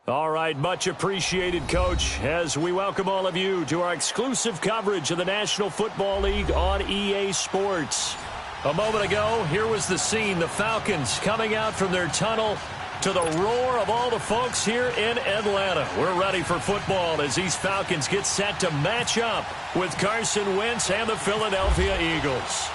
All right, much appreciated, Coach, as we welcome all of you to our exclusive coverage of the National Football League on EA Sports. A moment ago, here was the scene. The Falcons coming out from their tunnel to the roar of all the folks here in Atlanta. We're ready for football as these Falcons get set to match up with Carson Wentz and the Philadelphia Eagles.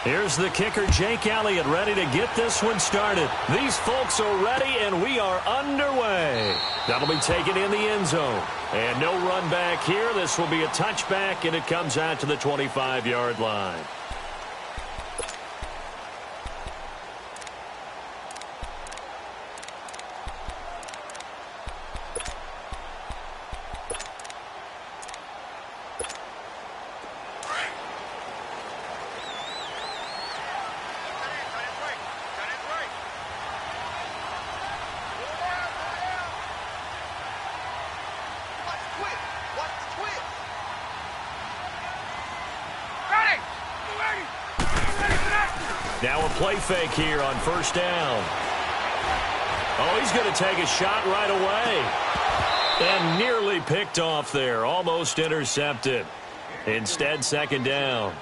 Here's the kicker, Jake Elliott, ready to get this one started. These folks are ready, and we are underway. That'll be taken in the end zone. And no run back here. This will be a touchback, and it comes out to the 25-yard line. Now a play fake here on first down. Oh, he's going to take a shot right away. And nearly picked off there. Almost intercepted. Instead, second down.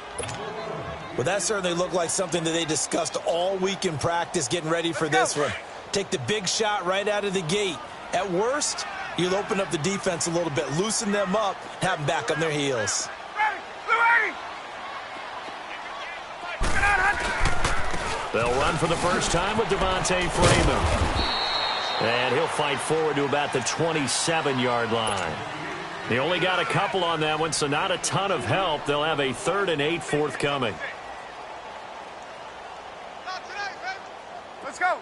Well, that certainly looked like something that they discussed all week in practice, getting ready for this one. Take the big shot right out of the gate. At worst, you'll open up the defense a little bit, loosen them up, have them back on their heels. They'll run for the first time with Devontae Freeman. And he'll fight forward to about the 27-yard line. They only got a couple on that one, so not a ton of help. They'll have a 3rd and 8 forthcoming. Let's go.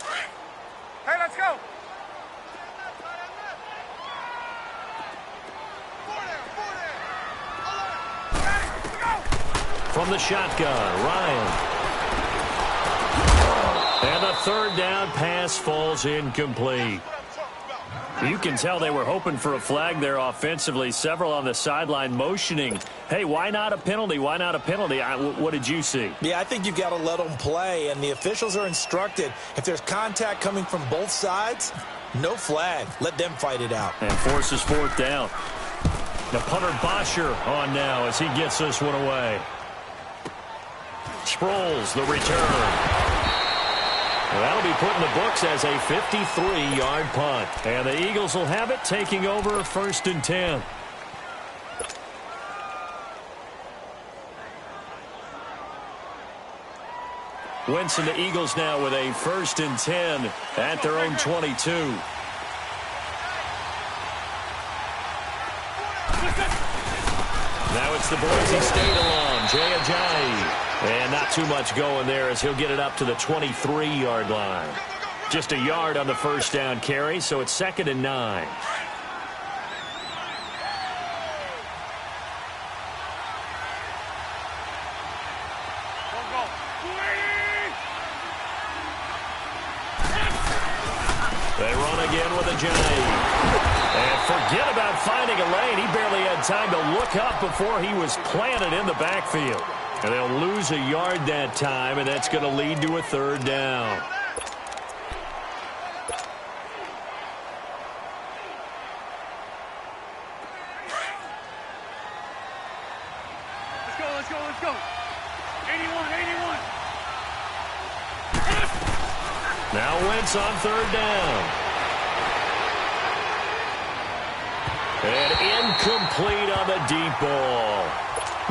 Hey, let's go. From the shotgun, Ryan. And the 3rd down pass falls incomplete. You can tell they were hoping for a flag there offensively. Several on the sideline motioning. Hey, why not a penalty? Why not a penalty? What did you see? Yeah, I think you've got to let them play, and the officials are instructed. If there's contact coming from both sides, no flag. Let them fight it out. And forces 4th down. The punter Bosher on now as he gets this one away. Sproles, the return. Well, that'll be put in the books as a 53-yard punt. And the Eagles will have it, taking over 1st and 10. Wentz and the Eagles now with a 1st and 10 at their own 22. Now it's the Boise State alum, Jay Ajayi. And not too much going there as he'll get it up to the 23-yard line. Just a yard on the first down carry, so it's 2nd and 9. They run again with Ajayi. And forget about finding a lane. He barely had time to look up before he was planted in the backfield. And they'll lose a yard that time, and that's going to lead to a 3rd down. Let's go. 81. Now Wentz on 3rd down. And incomplete on the deep ball.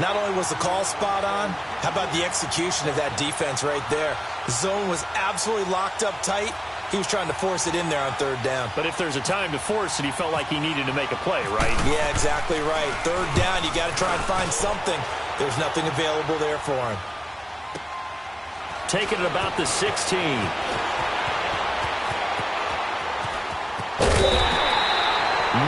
Not only was the call spot on, how about the execution of that defense right there? The zone was absolutely locked up tight. He was trying to force it in there on 3rd down. But if there's a time to force it, he felt like he needed to make a play, right? Yeah, exactly right. 3rd down, you got to try and find something. There's nothing available there for him. Taking it about the 16.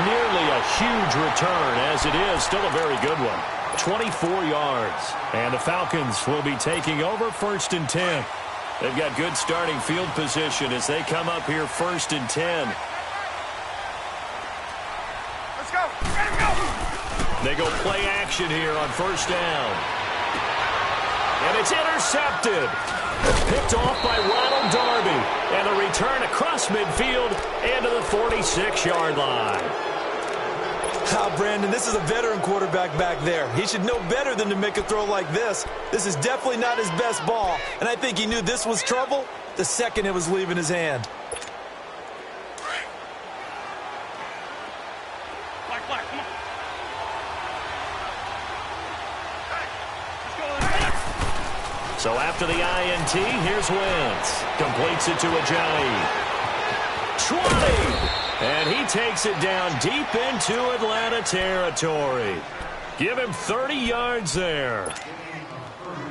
Nearly a huge return, as it is. Still a very good one. 24 yards. And the Falcons will be taking over 1st and 10. They've got good starting field position as they come up here 1st and 10. Let's go. Ready to go. They go play action here on 1st down. And it's intercepted. Picked off by Ronald Darby. And a return across midfield and to the 46-yard line. Brandon, this is a veteran quarterback back there. He should know better than to make a throw like this. This is definitely not his best ball, and I think he knew this was trouble the second it was leaving his hand. Black, come on. So after the INT, here's Wentz. Completes it to Ajayi. 20! And he takes it down deep into Atlanta territory. Give him 30 yards there.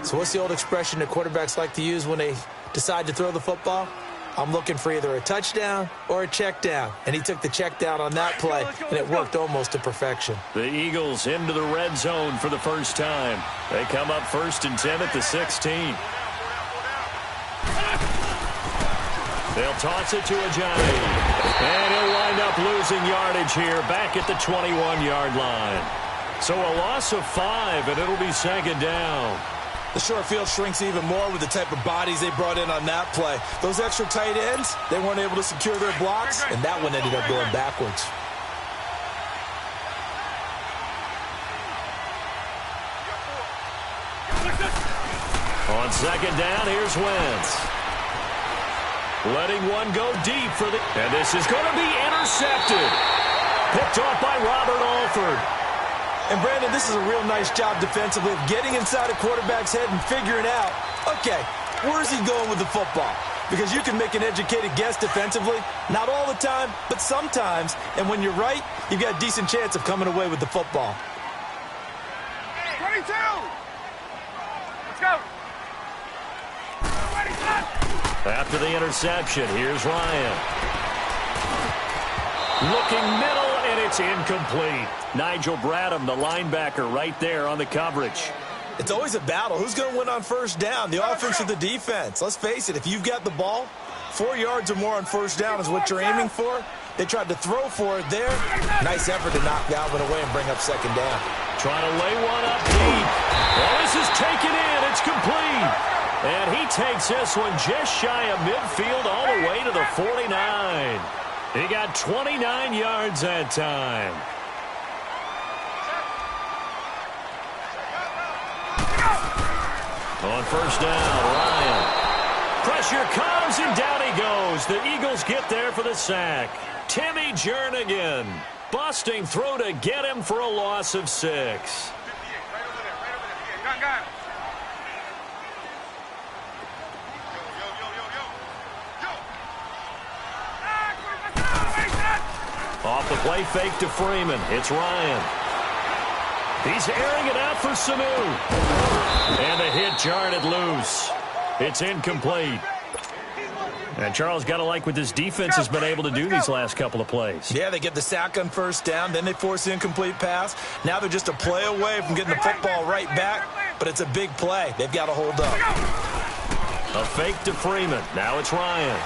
So what's the old expression that quarterbacks like to use when they decide to throw the football? I'm looking for either a touchdown or a check down. And he took the check down on that play, and it worked almost to perfection. The Eagles into the red zone for the first time. They come up 1st and 10 at the 16. They'll toss it to Ajayi. And he'll wind up losing yardage here back at the 21-yard line. So a loss of 5, and it'll be 2nd down. The short field shrinks even more with the type of bodies they brought in on that play. Those extra tight ends, they weren't able to secure their blocks, and that one ended up going backwards. On 2nd down, here's Wentz. Letting one go deep for the... And this is going to be intercepted. Picked off by Robert Alford. And, Brandon, this is a real nice job defensively of getting inside a quarterback's head and figuring out, okay, where's he going with the football? Because you can make an educated guess defensively. Not all the time, but sometimes. And when you're right, you've got a decent chance of coming away with the football. 22! Let's go! Ready, set! After the interception, here's Ryan. Looking middle, and it's incomplete. Nigel Bradham, the linebacker, right there on the coverage. It's always a battle. Who's going to win on 1st down, the offense or the defense? Let's face it, if you've got the ball, 4 yards or more on 1st down is what you're aiming for. They tried to throw for it there. Nice effort to knock that one away and bring up 2nd down. Trying to lay one up deep. Well, this is taken in. It's complete. And he takes this one just shy of midfield all the way to the 49. He got 29 yards that time. On 1st down, Ryan. Pressure comes, and down he goes. The Eagles get there for the sack. Timmy Jernigan busting through to get him for a loss of 6. Right over there. Got it. Off the play fake to Freeman. It's Ryan. He's airing it out for Sanu. And the hit jarred it loose. It's incomplete. And Charles, got to like what this defense has been able to do these last couple of plays. Yeah, they get the sack on 1st down, then they force the incomplete pass. Now they're just a play away from getting the football right back, but it's a big play. They've got to hold up. A fake to Freeman. Now it's Ryan.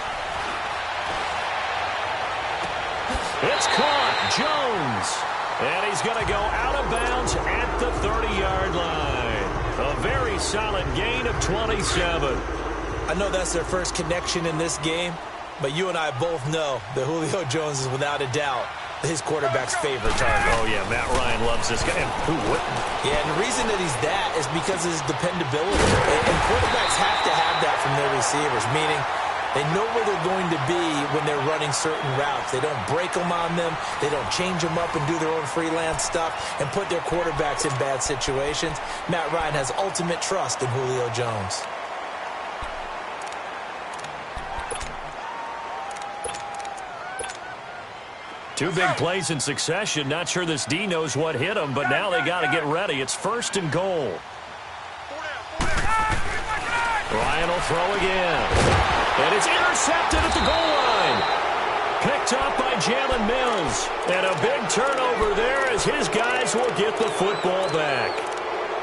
It's caught. Jones. And he's going to go out of bounds at the 30-yard line. A very solid gain of 27. I know that's their first connection in this game, but you and I both know that Julio Jones is without a doubt his quarterback's favorite target. Oh, yeah, Matt Ryan loves this guy. And who wouldn't? Yeah, and the reason that he's that is because of his dependability. And quarterbacks have to have that from their receivers, meaning they know where they're going to be when they're running certain routes. They don't break them on them. They don't change them up and do their own freelance stuff and put their quarterbacks in bad situations. Matt Ryan has ultimate trust in Julio Jones. Two big plays in succession. Not sure this D knows what hit him, but now they got to get ready. It's 1st and goal. Ryan will throw again. And it's intercepted at the goal line. Picked up by Jalen Mills. And a big turnover there as his guys will get the football back.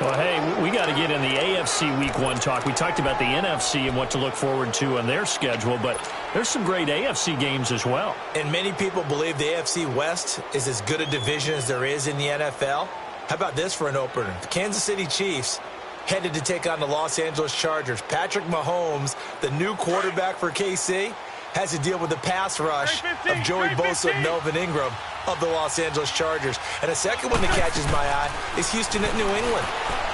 Well, hey, we got to get in the AFC Week 1 talk. We talked about the NFC and what to look forward to on their schedule, but there's some great AFC games as well. And many people believe the AFC West is as good a division as there is in the NFL. How about this for an opener? The Kansas City Chiefs headed to take on the Los Angeles Chargers. Patrick Mahomes, the new quarterback for KC, has to deal with the pass rush of Joey Bosa and Melvin Ingram of the Los Angeles Chargers. And a second one that catches my eye is Houston at New England.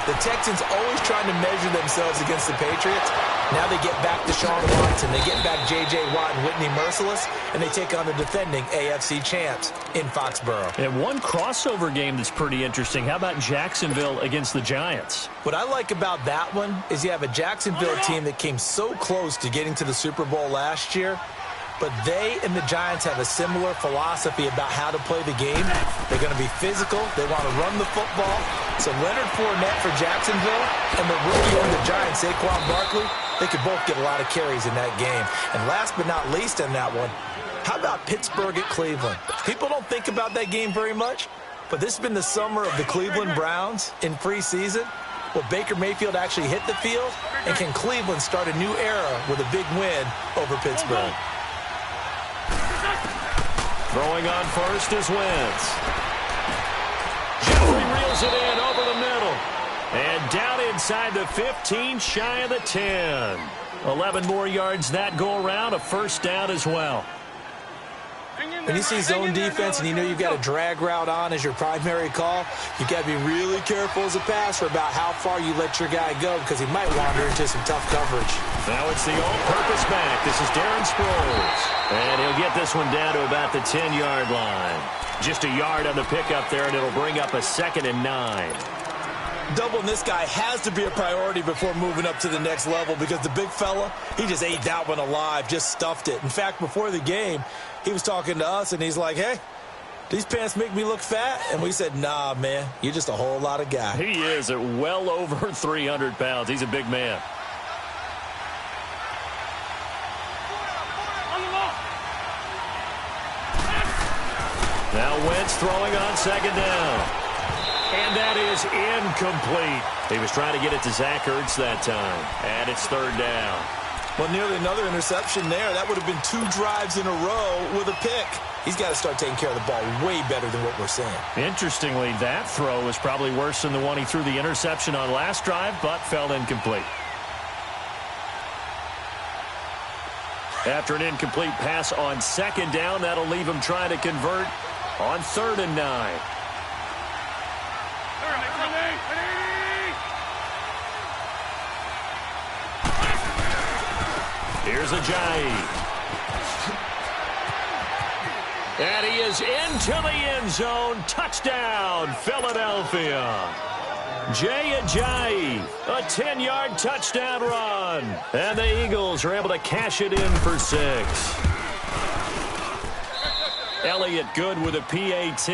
The Texans always trying to measure themselves against the Patriots. Now they get back to Deshaun Watson. They get back J.J. Watt and Whitney Merciless, and they take on the defending AFC champs in Foxborough. And one crossover game that's pretty interesting. How about Jacksonville against the Giants? What I like about that one is you have a Jacksonville team that came so close to getting to the Super Bowl last year, but they and the Giants have a similar philosophy about how to play the game. They're going to be physical. They want to run the football. So Leonard Fournette for Jacksonville and the rookie on the Giants, Saquon Barkley, they could both get a lot of carries in that game. And last but not least in that one, how about Pittsburgh at Cleveland? People don't think about that game very much, but this has been the summer of the Cleveland Browns in preseason. Will Baker Mayfield actually hit the field? And can Cleveland start a new era with a big win over Pittsburgh? Throwing on first is Wentz. Jeffrey reels it in over the middle. And down inside the 15, shy of the 10. 11 more yards that go around, a first down as well. When you see zone defense and you know you've got a drag route on as your primary call, you've got to be really careful as a passer about how far you let your guy go because he might wander into some tough coverage. Now it's the all-purpose back. This is Darren Sproles. And he'll get this one down to about the 10-yard line. Just a yard on the pickup there, and it'll bring up a 2nd and 9. Doubling this guy has to be a priority before moving up to the next level because the big fella, he just ate that one alive, just stuffed it. In fact, before the game, he was talking to us, and he's like, hey, these pants make me look fat? And we said, nah, man, you're just a whole lot of guy. He is at well over 300 pounds. He's a big man. Now Wentz throwing on 2nd down. And that is incomplete. He was trying to get it to Zach Ertz that time. And it's 3rd down. Well, nearly another interception there. That would have been 2 drives in a row with a pick. He's got to start taking care of the ball way better than what we're seeing. Interestingly, that throw was probably worse than the one he threw the interception on last drive, but fell incomplete. After an incomplete pass on 2nd down, that'll leave him trying to convert on 3rd and 9. Here's Ajayi. And he is into the end zone. Touchdown, Philadelphia. Jay Ajayi, a 10-yard touchdown run. And the Eagles are able to cash it in for 6. Elliott good with a PAT.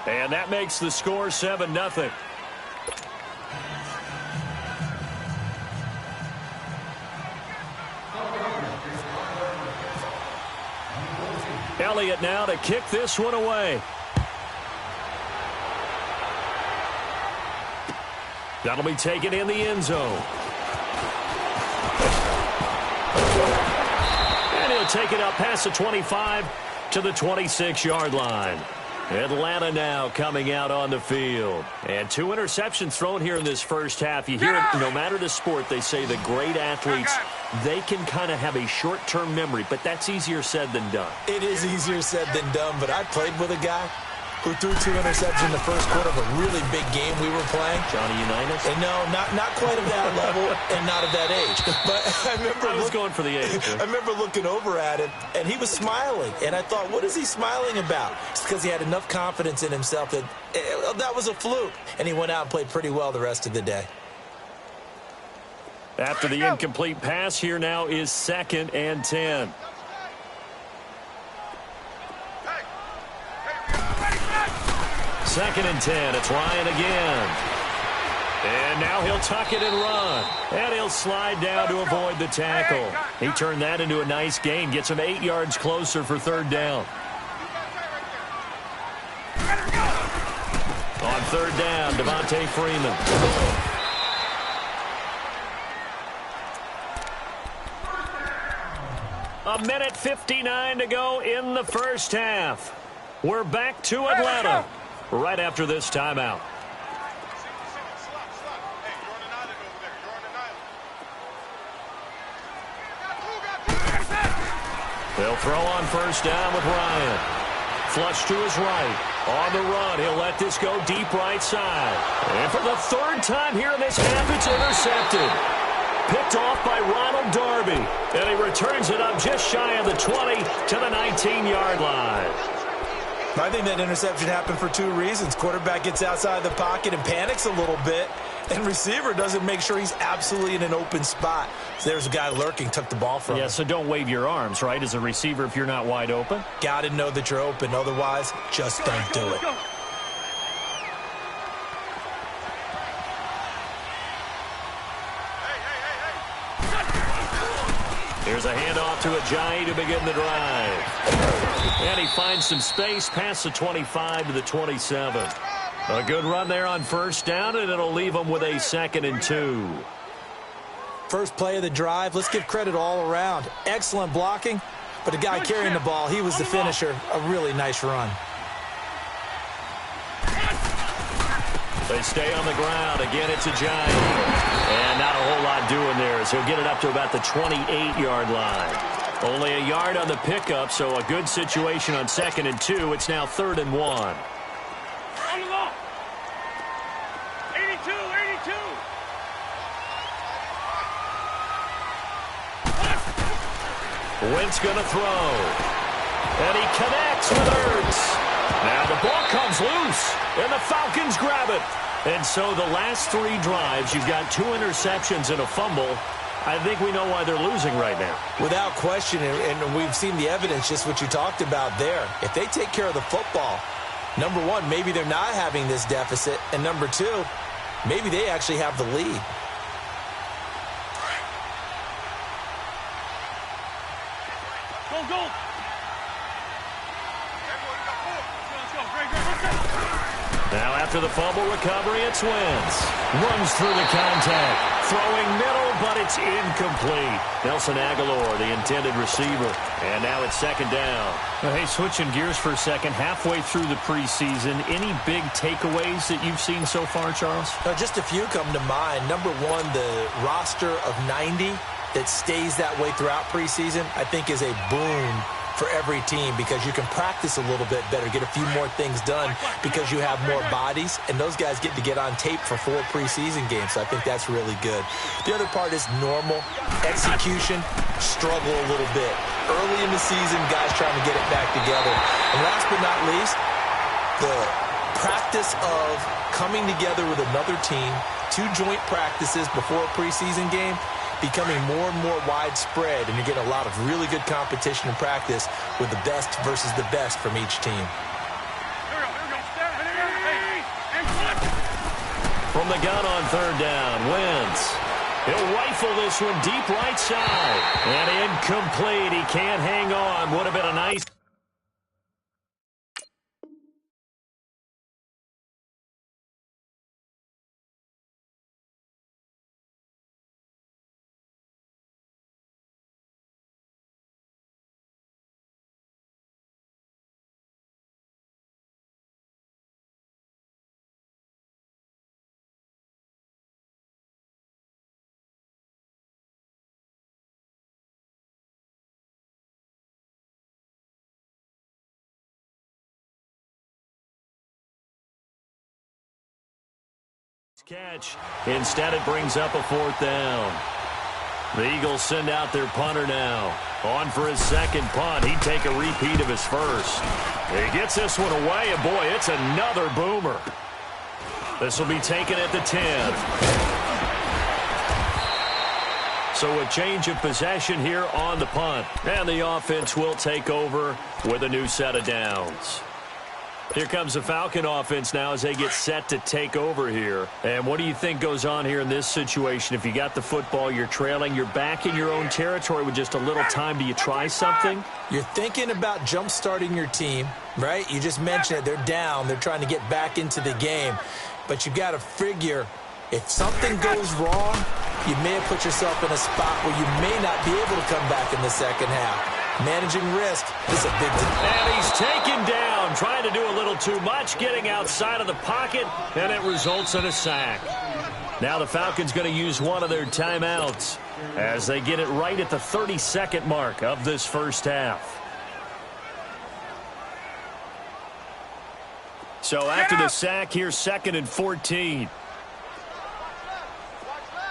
And that makes the score 7-0. Elliott now to kick this one away. That'll be taken in the end zone. And he'll take it up past the 25 to the 26-yard line. Atlanta now coming out on the field. And 2 interceptions thrown here in this first half. You hear it, no matter the sport, they say the great athletes, they can kind of have a short-term memory, but that's easier said than done. It is easier said than done, but I played with a guy who threw 2 interceptions in the first quarter of a really big game we were playing. Johnny Unitas? And no, not quite of that level and not of that age. But I was going for the age. I remember looking over at him, and he was smiling. And I thought, what is he smiling about? It's because he had enough confidence in himself that that was a fluke. And he went out and played pretty well the rest of the day. After the incomplete pass, here now is 2nd and 10. Second and 10. It's Ryan again. And now he'll tuck it and run. And he'll slide down to avoid the tackle. He turned that into a nice gain. Gets him 8 yards closer for 3rd down. On 3rd down, Devontae Freeman. A minute 59 to go in the first half. We're back to Atlanta right after this timeout. They'll throw on first down with Ryan. Flush to his right. On the run, he'll let this go deep right side. And for the third time here in this half, it's intercepted. Picked off by Ronald Darby. And he returns it up just shy of the 20 to the 19-yard line. I think that interception happened for two reasons. Quarterback gets outside the pocket and panics a little bit, and receiver doesn't make sure he's absolutely in an open spot. So there's a guy lurking, took the ball from him. Yeah, so don't wave your arms, right, as a receiver if you're not wide open? Got to know that you're open. Otherwise, just don't do it. Here's a handoff to Ajayi to begin the drive. And he finds some space past the 25 to the 27. A good run there on first down, and it'll leave him with a 2nd and 2. First play of the drive, let's give credit all around. Excellent blocking, but the guy carrying the ball, he was the finisher. A really nice run. They stay on the ground. Again, it's Ajayi. And not a whole lot doing there as he'll get it up to about the 28-yard line. Only a yard on the pickup, so a good situation on 2nd and 2. It's now 3rd and 1. On the ball. 82, 82. Wentz going to throw. And he connects with Ertz. Now the ball comes loose, and the Falcons grab it. And so the last 3 drives, you've got 2 interceptions and a fumble. I think we know why they're losing right now. Without question, and we've seen the evidence, just what you talked about there. If they take care of the football, number one, maybe they're not having this deficit, and number two, maybe they actually have the lead. Go, go. Now after the fumble recovery, it's Wentz. Runs through the contact. Throwing middle, but it's incomplete. Nelson Aguilar, the intended receiver. And now it's 2nd down. Hey, switching gears for a second. Halfway through the preseason, any big takeaways that you've seen so far, Charles? Just a few come to mind. Number one, the roster of 90 that stays that way throughout preseason, I think is a boon for every team because you can practice a little bit better, get a few more things done because you have more bodies, and those guys get to get on tape for 4 preseason games, so I think that's really good. The other part is normal execution, struggle a little bit. Early in the season, guys trying to get it back together. And last but not least, the practice of coming together with another team, 2 joint practices before a preseason game, becoming more and more widespread, and you're getting a lot of really good competition and practice with the best versus the best from each team. From the gun on 3rd down, Wentz. He'll rifle this one deep right side. And incomplete. He can't hang on. Would have been a nice... catch. Instead, it brings up a 4th down. The Eagles send out their punter now. On for his 2nd punt. He'd take a repeat of his first. He gets this one away, and boy, it's another boomer. This will be taken at the 10. So a change of possession here on the punt. And the offense will take over with a new set of downs. Here comes the Falcon offense now as they get set to take over here. And what do you think goes on here in this situation? If you got the football, you're trailing, you're back in your own territory with just a little time. Do you try something? You're thinking about jump-starting your team, right? You just mentioned it. They're down. They're trying to get back into the game. But you got to figure if something goes wrong, you may have put yourself in a spot where you may not be able to come back in the second half. Managing risk is a big deal. And he's taken down, trying to do a little too much, getting outside of the pocket, and it results in a sack. Now the Falcons going to use one of their timeouts as they get it right at the 30-second mark of this first half. So after the sack, here's 2nd and 14.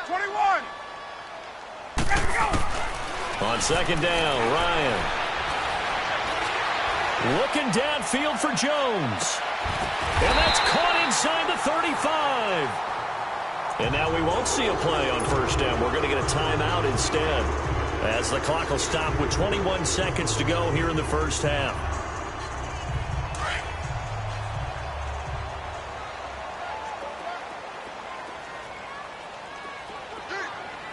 21. On 2nd down, Ryan. Looking downfield for Jones. And that's caught inside the 35. And now we won't see a play on 1st down. We're going to get a timeout instead, as the clock will stop with 21 seconds to go here in the first half.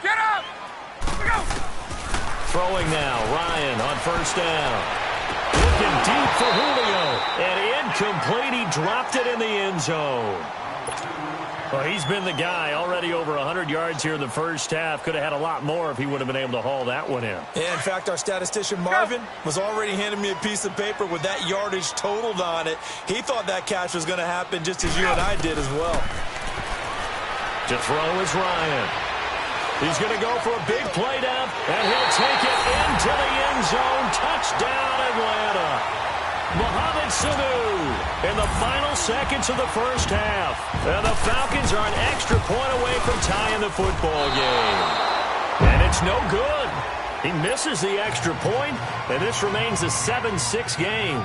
Get up! Go! Throwing now, Ryan on 1st down. Looking deep for Julio. And incomplete. He dropped it in the end zone. Well, he's been the guy, already over 100 yards here in the first half. Could have had a lot more if he would have been able to haul that one in. Yeah, in fact, our statistician Marvin was already handing me a piece of paper with that yardage totaled on it. He thought that catch was going to happen just as you and I did as well. To throw is Ryan. He's going to go for a big play down, and he'll take it into the end zone. Touchdown, Atlanta. Mohamed Sanu in the final seconds of the first half. And the Falcons are an extra point away from tying the football game. And it's no good. He misses the extra point, and this remains a 7-6 game.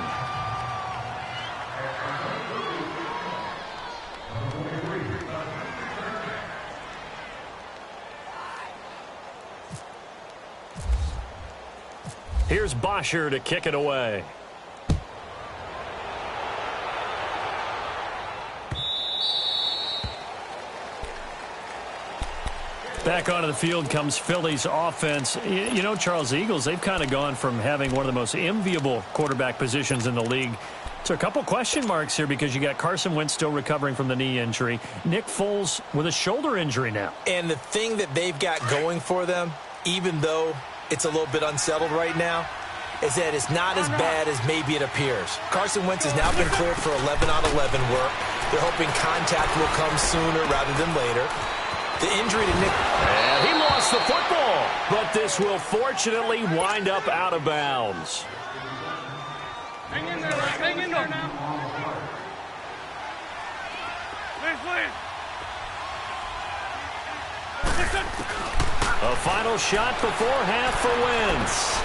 Here's Bosher to kick it away. Back onto the field comes Philly's offense. You know, Charles, the Eagles, they've kind of gone from having one of the most enviable quarterback positions in the league to a couple question marks here, because you got Carson Wentz still recovering from the knee injury. Nick Foles with a shoulder injury now. And the thing that they've got going for them, even though it's a little bit unsettled right now, is that it's not as bad as maybe it appears. Carson Wentz has now been cleared for 11-on-11 work. They're hoping contact will come sooner rather than later. The injury to Nick... And he lost the football, but this will fortunately wind up out of bounds. Hang in there, hang in there now. Please. Listen. A final shot before half for Wentz.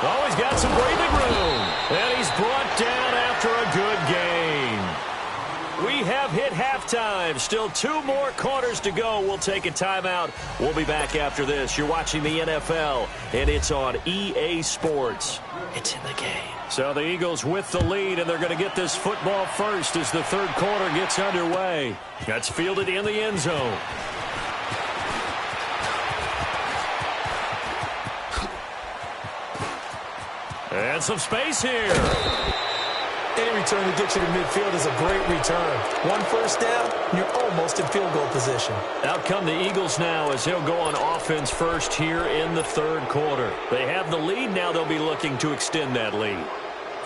Oh, he's got some breathing room. And he's brought down after a good game. We have hit halftime. Still 2 more quarters to go. We'll take a timeout. We'll be back after this. You're watching the NFL, and it's on EA Sports. It's in the game. So the Eagles with the lead, and they're going to get this football first as the third quarter gets underway. That's fielded in the end zone. And some space here. Any return to get you to midfield is a great return. 1 first down, you're almost in field goal position. Out come the Eagles now as they'll go on offense first here in the third quarter. They have the lead now. They'll be looking to extend that lead.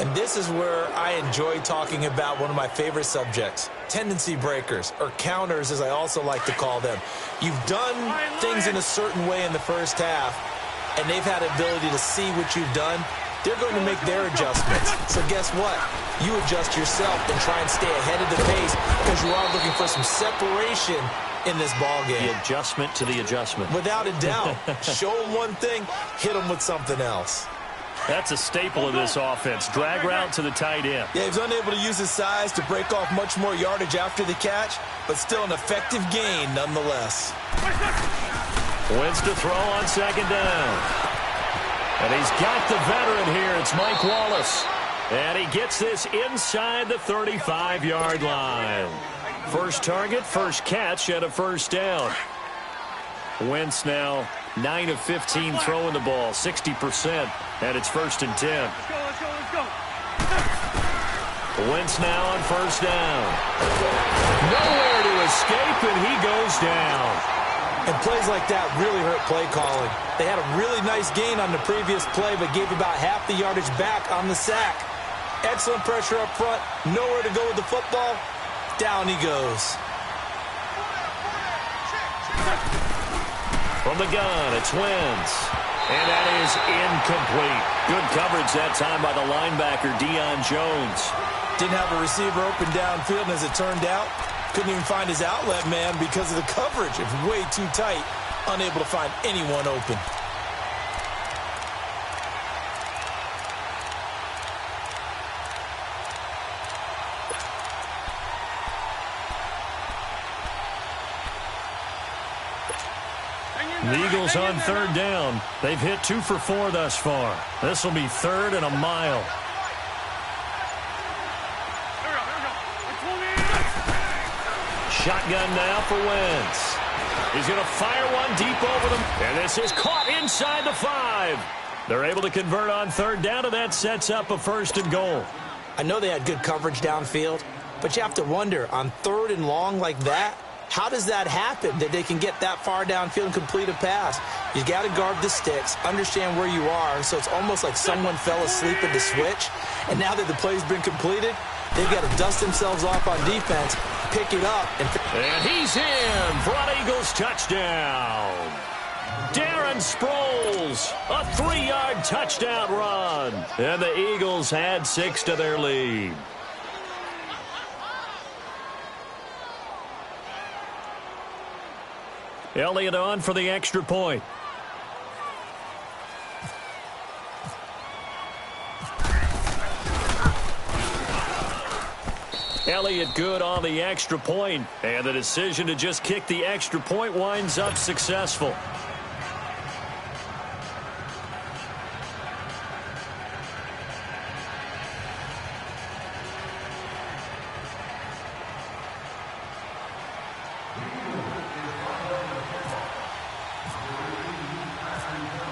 And this is where I enjoy talking about one of my favorite subjects, tendency breakers, or counters as I also like to call them. You've done things in a certain way in the first half, and they've had the ability to see what you've done. They're going to make their adjustments. So guess what? You adjust yourself and try and stay ahead of the pace, because you are looking for some separation in this ball game. The adjustment to the adjustment. Without a doubt. Show them one thing, hit them with something else. That's a staple of this offense. Drag route to the tight end. Yeah, he's unable to use his size to break off much more yardage after the catch, but still an effective gain nonetheless. Wentz to throw on 2nd down. And he's got the veteran here. It's Mike Wallace. And he gets this inside the 35-yard line. First target, first catch, and a first down. Wentz now 9 of 15 throwing the ball, 60%, and it's 1st and 10. Let's go. Wentz now on 1st down. Nowhere to escape, and he goes down. And plays like that really hurt play calling. They had a really nice gain on the previous play, but gave about half the yardage back on the sack. Excellent pressure up front. Nowhere to go with the football. Down he goes. From the gun, it's Wentz. And that is incomplete. Good coverage that time by the linebacker, Deion Jones. Didn't have a receiver open downfield, and as it turned out, couldn't even find his outlet man because of the coverage. It was way too tight, unable to find anyone open. The Eagles on third down. They've hit 2 for 4 thus far. This will be 3rd and a mile. Shotgun now for Wentz. He's going to fire one deep over them. And this is caught inside the 5. They're able to convert on third down, and that sets up a 1st and goal. I know they had good coverage downfield, but you have to wonder, on 3rd and long like that, how does that happen, that they can get that far downfield and complete a pass? You got to guard the sticks, understand where you are, so it's almost like someone fell asleep at the switch, and now that the play's been completed, they've got to dust themselves off on defense, pick it up. And he's in for an Eagles touchdown. Darren Sproles, a 3-yard touchdown run. And the Eagles add 6 to their lead. Elliott on for the extra point. Elliott good on the extra point, and the decision to just kick the extra point winds up successful.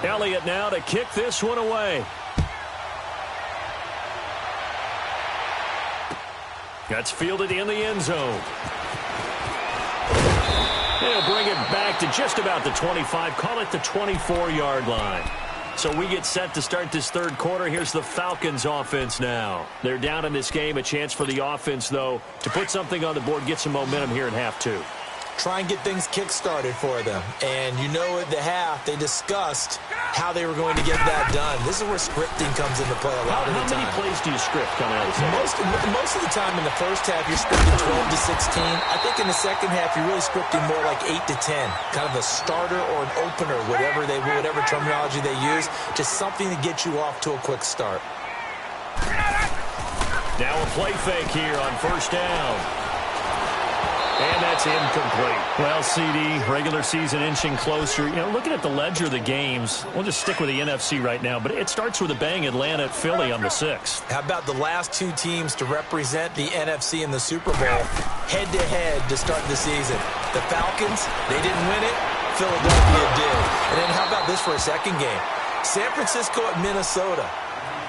Elliott now to kick this one away. That's fielded in the end zone. They'll bring it back to just about the 25. Call it the 24-yard line. So we get set to start this third quarter. Here's the Falcons offense now. They're down in this game. A chance for the offense, though, to put something on the board, get some momentum here in half 2. Try and get things kick-started for them. And you know at the half, they discussed how they were going to get that done. This is where scripting comes into play a lot of the time. How many plays do you script coming out of the second? Most of the time in the first half, you're scripting 12 to 16. I think in the second half, you're really scripting more like 8 to 10. Kind of a starter or an opener, whatever terminology they use. Just something to get you off to a quick start. Now a play fake here on first down. And that's incomplete. Well, CD, regular season inching closer. You know, looking at the ledger of the games, we'll just stick with the NFC right now, but it starts with a bang, Atlanta at Philly on the 6th. How about the last 2 teams to represent the NFC in the Super Bowl head-to-head to start the season? The Falcons, they didn't win it. Philadelphia did. And then how about this for a second game? San Francisco at Minnesota.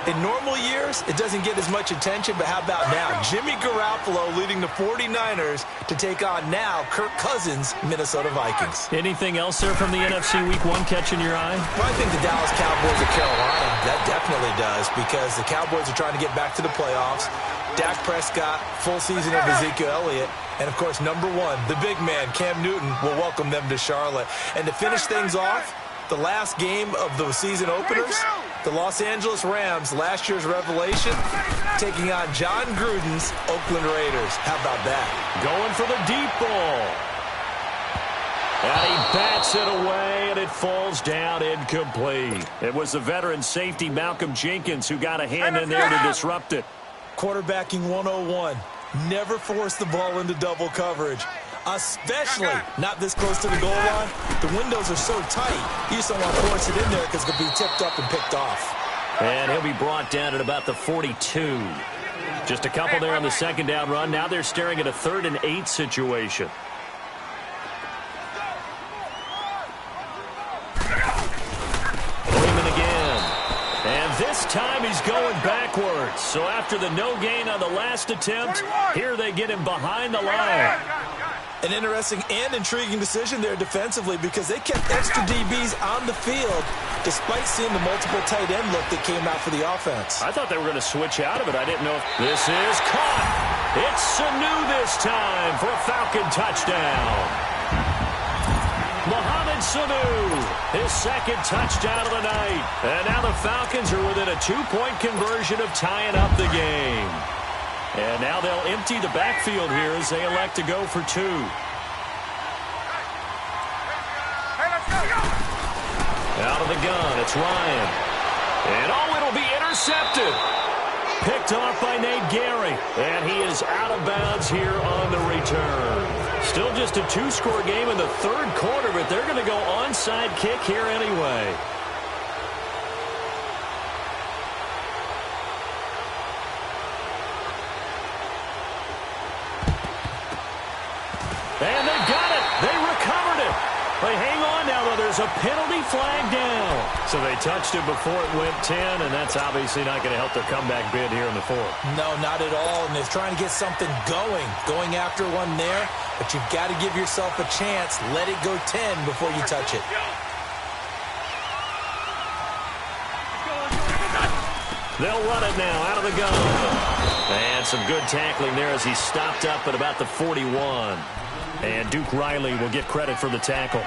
In normal years, it doesn't get as much attention, but how about now? Jimmy Garoppolo leading the 49ers to take on now Kirk Cousins' Minnesota Vikings. Anything else there from the NFC Week 1 catching your eye? Well, I think the Dallas Cowboys of Carolina, that definitely does, because the Cowboys are trying to get back to the playoffs. Dak Prescott, full season of Ezekiel Elliott, and, of course, number 1, the big man, Cam Newton, will welcome them to Charlotte. And to finish things off, the last game of the season openers, the Los Angeles Rams, last year's revelation, taking on John Gruden's Oakland Raiders. How about that? Going for the deep ball. And he bats it away, and it falls down incomplete. It was the veteran safety, Malcolm Jenkins, who got a hand in there to disrupt it. Quarterbacking 101. Never force the ball into double coverage. Especially not this close to the goal line. The windows are so tight, you just don't want to force it in there because it'll be tipped up and picked off. And he'll be brought down at about the 42. Just a couple there on the second down run. Now they're staring at a 3rd and 8 situation. Freeman again. And this time he's going backwards. So after the no gain on the last attempt, here they get him behind the line. An interesting and intriguing decision there defensively because they kept extra DBs on the field despite seeing the multiple tight end look that came out for the offense. I thought they were going to switch out of it. I didn't know if this is caught. It's Sanu this time for a Falcon touchdown. Mohamed Sanu, his second touchdown of the night. And now the Falcons are within a 2-point conversion of tying up the game. And now they'll empty the backfield here as they elect to go for 2. Out of the gun, it's Ryan. And it'll be intercepted. Picked off by Nate Gary. And he is out of bounds here on the return. Still just a 2-score game in the third quarter, but they're going to go onside kick here anyway. And they got it. They recovered it. They hang on now, though. There's a penalty flag down. So they touched it before it went 10, and that's obviously not going to help their comeback bid here in the fourth. No, not at all. And they're trying to get something going after one there. But you've got to give yourself a chance. Let it go 10 before you touch it. They'll run it now out of the gun. And some good tackling there as he stopped up at about the 41. And Duke Riley will get credit for the tackle.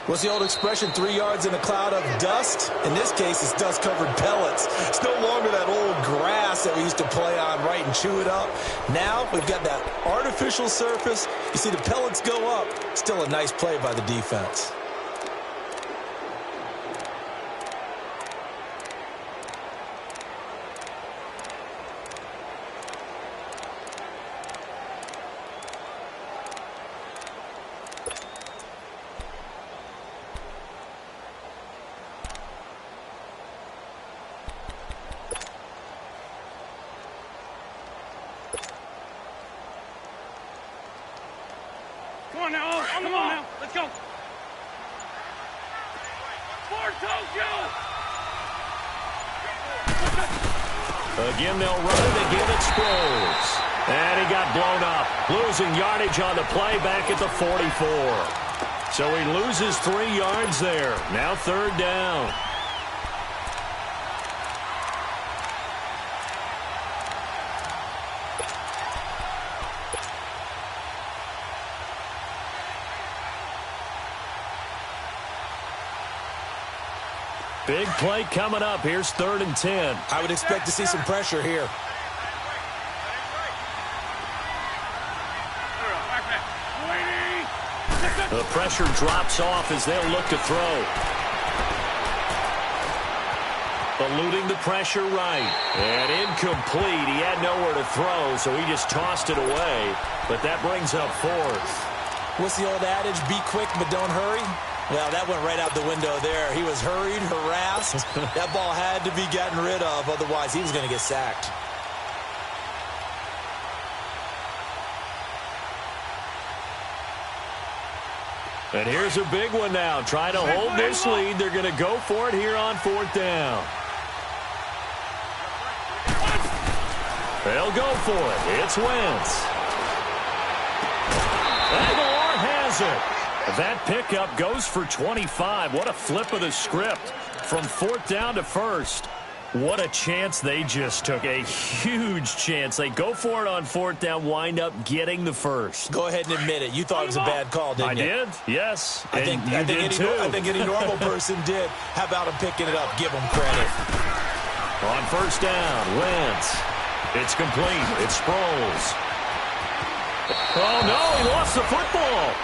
What's the old expression, 3 yards in a cloud of dust? In this case, it's dust-covered pellets. It's no longer that old grass that we used to play on, right, and chew it up. Now we've got that artificial surface. You see the pellets go up. Still a nice play by the defense. Come on now, come on now. Let's go. For Tokyo. Again, they'll run it. Again, it Sproles. And he got blown up. Losing yardage on the play back at the 44. So he loses 3 yards there. Now 3rd down. Big play coming up. Here's 3rd and 10. I would expect to see some pressure here. The pressure drops off as they'll look to throw. Eluding the pressure right. And incomplete. He had nowhere to throw, so he just tossed it away. But that brings up 4th. What's the old adage? Be quick, but don't hurry? Well, that went right out the window there. He was hurried, harassed. That ball had to be gotten rid of, otherwise he was going to get sacked. And here's a big one now. Trying to hold this lead. They're going to go for it here on 4th down. They'll go for it. It's Wentz. Aguilar has it. That pickup goes for 25. What a flip of the script from 4th down to 1st. What a chance they just took. A huge chance. They go for it on 4th down, wind up getting the 1st. Go ahead and admit it. You thought it was a bad call, didn't you? I did, yes. I think any normal person did. How about him picking it up? Give him credit. On 1st down, Wentz. It's complete. It's Sproles. Oh, no, he lost the football.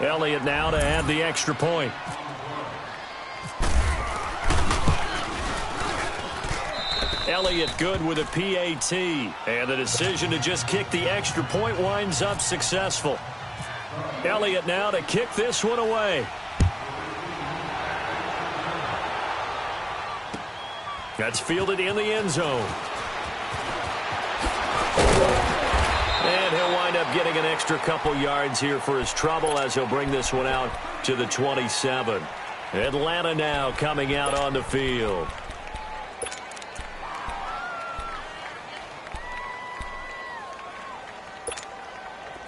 Elliott now to add the extra point. Elliott good with a PAT. And the decision to just kick the extra point winds up successful. Elliott now to kick this one away. That's fielded in the end zone. And he'll wind up getting an extra couple yards here for his trouble as he'll bring this one out to the 27. Atlanta now coming out on the field.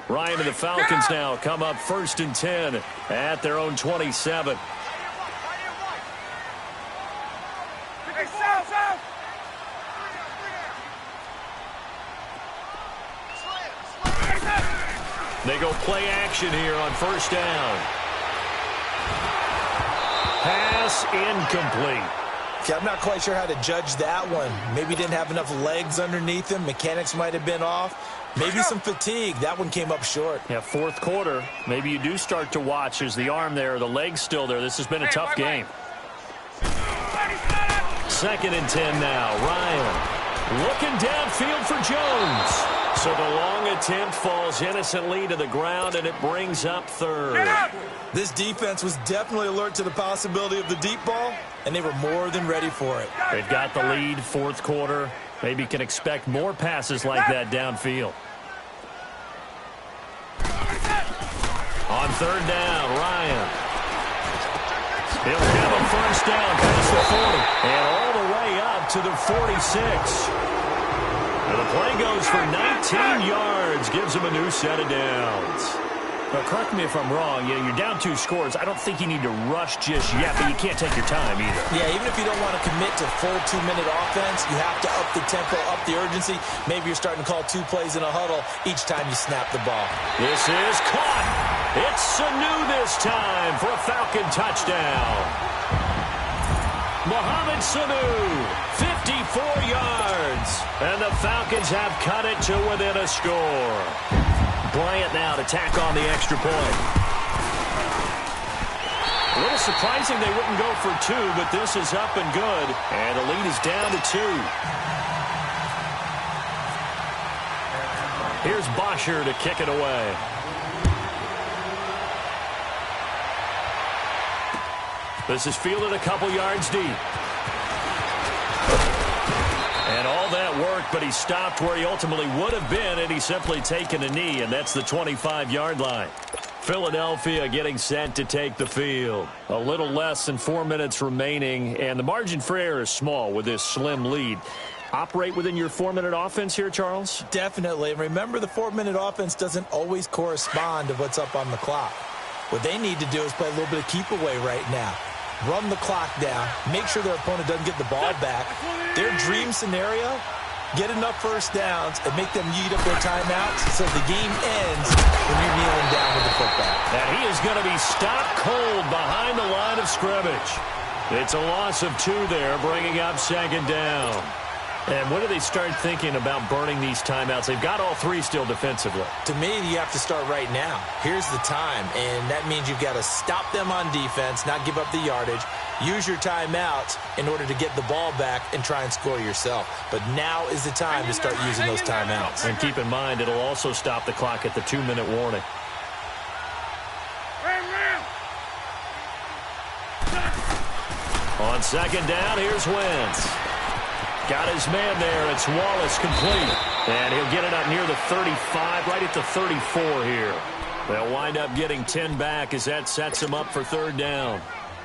Ryan and the Falcons now come up 1st and 10 at their own 27. They go play action here on first down. Pass incomplete. Okay, I'm not quite sure how to judge that one. Maybe didn't have enough legs underneath him. Mechanics might have been off. Maybe some fatigue. That one came up short. Yeah, fourth quarter. Maybe you do start to watch. There's the arm there, the leg's still there. This has been a tough game. 2nd and 10 now. Ryan looking downfield for Jones. So the long attempt falls innocently to the ground, and it brings up 3rd. This defense was definitely alert to the possibility of the deep ball, and they were more than ready for it. They've got the lead, fourth quarter. Maybe can expect more passes like that downfield. On 3rd down, Ryan. He'll have a first down past the 40 and all the way up to the 46. And the play goes for 19 yards, gives him a new set of downs. Now, correct me if I'm wrong. You're down 2 scores. I don't think you need to rush just yet, but you can't take your time either. Yeah, even if you don't want to commit to full 2-minute offense, you have to up the tempo, up the urgency. Maybe you're starting to call 2 plays in a huddle each time you snap the ball. This is caught. It's Sanu this time for a Falcon touchdown. Mohamed Sanu, 54 yards. And the Falcons have cut it to within a score. Bryant now to tack on the extra point. A little surprising they wouldn't go for 2, but this is up and good. And the lead is down to 2. Here's Bosher to kick it away. This is fielded a couple yards deep. And all that worked, but he stopped where he ultimately would have been, and he's simply taken a knee, and that's the 25-yard line. Philadelphia getting set to take the field. A little less than 4 minutes remaining, and the margin for error is small with this slim lead. Operate within your 4-minute offense here, Charles? Definitely. And remember, the 4-minute offense doesn't always correspond to what's up on the clock. What they need to do is play a little bit of keep away right now. Run the clock down, make sure their opponent doesn't get the ball back. Their dream scenario, get enough first downs and make them eat up their timeouts so the game ends when you're kneeling down with the football. And he is going to be stopped cold behind the line of scrimmage. It's a loss of 2 there, bringing up 2nd down. And when do they start thinking about burning these timeouts? They've got all 3 still defensively. To me, you have to start right now. Here's the time, and that means you've got to stop them on defense, not give up the yardage, use your timeouts in order to get the ball back and try and score yourself. But now is the time to start using those timeouts. And keep in mind, it'll also stop the clock at the 2-minute warning. On 2nd down, here's Wentz. Got his man there. It's Wallace complete. And he'll get it up near the 35, right at the 34 here. They'll wind up getting 10 back as that sets them up for 3rd down.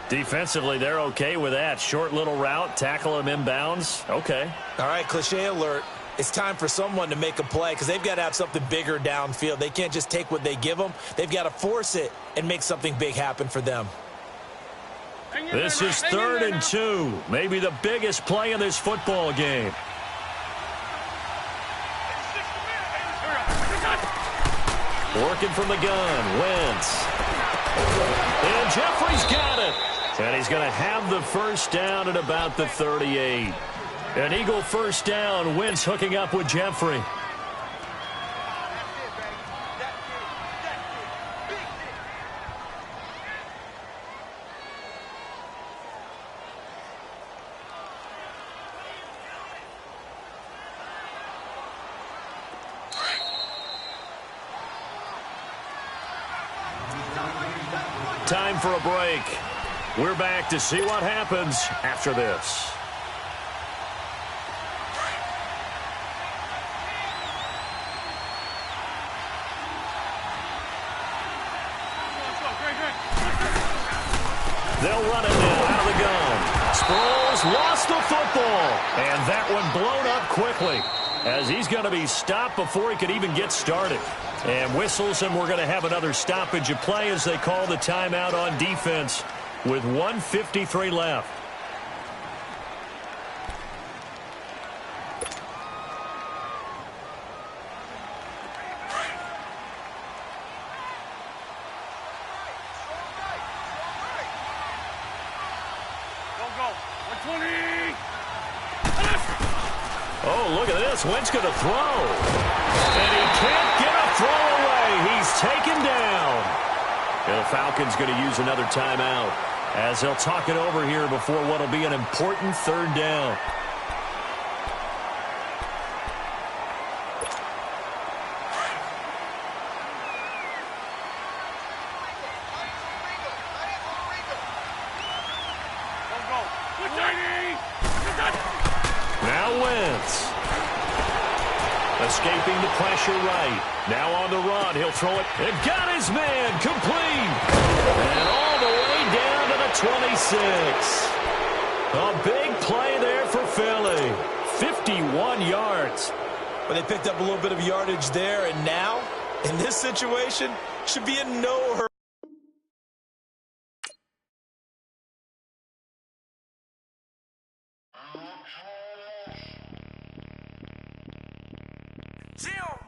Defensively, they're okay with that. Short little route, tackle him inbounds. Okay. All right, cliche alert. It's time for someone to make a play because they've got to have something bigger downfield. They can't just take what they give them. They've got to force it and make something big happen for them. This is 3rd and 2. Maybe the biggest play in this football game. Working from the gun, Wentz. And Jeffrey's got it. And he's going to have the first down at about the 38. An Eagle first down. Wentz hooking up with Jeffrey. Time for a break. We're back to see what happens after this. They'll run it now out of the gun. Sproles lost the football. And that one blown up quickly as he's going to be stopped before he could even get started. And whistles, and we're going to have another stoppage of play as they call the timeout on defense with 1:53 left. Oh, look at this. Wentz going to throw. And he can't get a throw away. He's taken down. And the Falcons going to use another timeout as they'll talk it over here before what will be an important third down. Now Wentz. Escaping the pressure right. Now on the run. He'll throw it. And got his man. Complete. And all the way down to the 26. A big play there for Philly. 51 yards. But they picked up a little bit of yardage there. And now, in this situation, should be in no hurry. Zero.